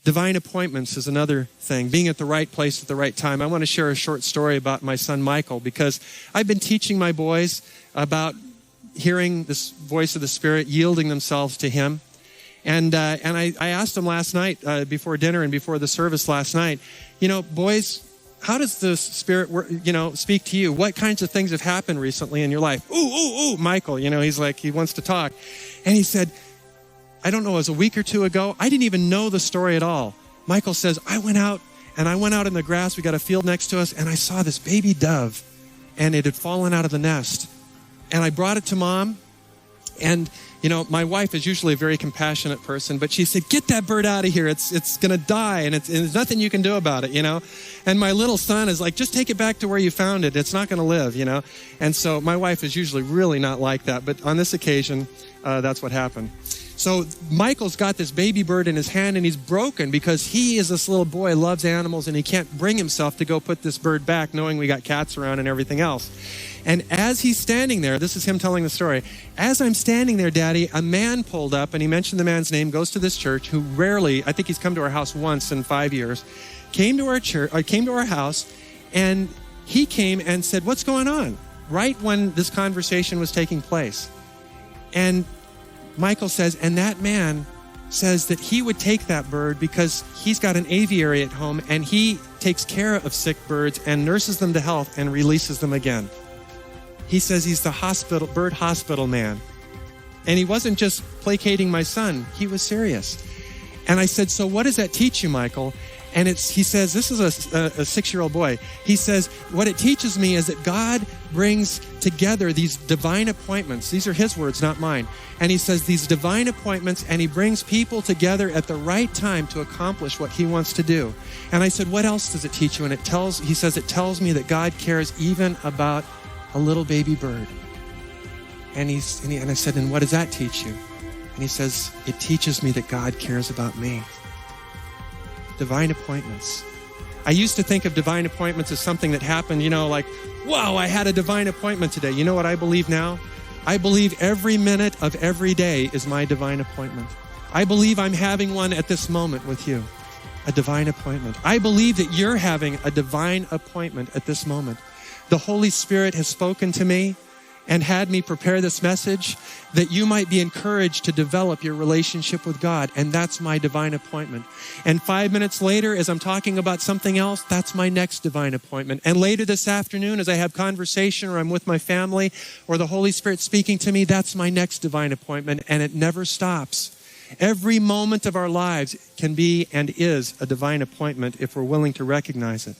Divine appointments is another thing, being at the right place at the right time. I want to share a short story about my son Michael, because I've been teaching my boys about hearing this voice of the Spirit, yielding themselves to Him. And I asked them last night, before dinner and before the service last night, boys, how does the Spirit, speak to you? What kinds of things have happened recently in your life? Ooh, Michael, he's like, he wants to talk. And he said, I don't know, it was a week or two ago. I didn't even know the story at all. Michael says, I went out in the grass. We got a field next to us, and I saw this baby dove, and it had fallen out of the nest. And I brought it to Mom, and my wife is usually a very compassionate person, but she said, get that bird out of here. It's going to die, and there's nothing you can do about it, And my little son is like, just take it back to where you found it. It's not going to live, And so my wife is usually really not like that. But on this occasion, that's what happened. So Michael's got this baby bird in his hand, and he's broken because he is this little boy, loves animals, and he can't bring himself to go put this bird back, knowing we got cats around and everything else. And as he's standing there, this is him telling the story, as I'm standing there, Daddy, a man pulled up, and he mentioned the man's name, goes to this church, who rarely, I think he's come to our house once in 5 years, came to our house, and he came and said, what's going on? Right when this conversation was taking place. And Michael says, and that man says that he would take that bird because he's got an aviary at home, and he takes care of sick birds and nurses them to health and releases them again. He says he's the bird hospital man. And he wasn't just placating my son. He was serious. And I said, so what does that teach you, Michael? And he says, this is a 6-year-old boy. He says, what it teaches me is that God brings together these divine appointments. These are his words, not mine. And he says these divine appointments, and he brings people together at the right time to accomplish what he wants to do. And I said, what else does it teach you? And he says, it tells me that God cares even about a little baby bird. And I said, and what does that teach you? And he says, it teaches me that God cares about me. Divine appointments. I used to think of divine appointments as something that happened, like, wow, I had a divine appointment today. You know what I believe now? I believe every minute of every day is my divine appointment. I believe I'm having one at this moment with you, a divine appointment. I believe that you're having a divine appointment at this moment. The Holy Spirit has spoken to me and had me prepare this message that you might be encouraged to develop your relationship with God. And that's my divine appointment. And 5 minutes later, as I'm talking about something else, that's my next divine appointment. And later this afternoon, as I have conversation or I'm with my family or the Holy Spirit speaking to me, that's my next divine appointment. And it never stops. Every moment of our lives can be and is a divine appointment if we're willing to recognize it.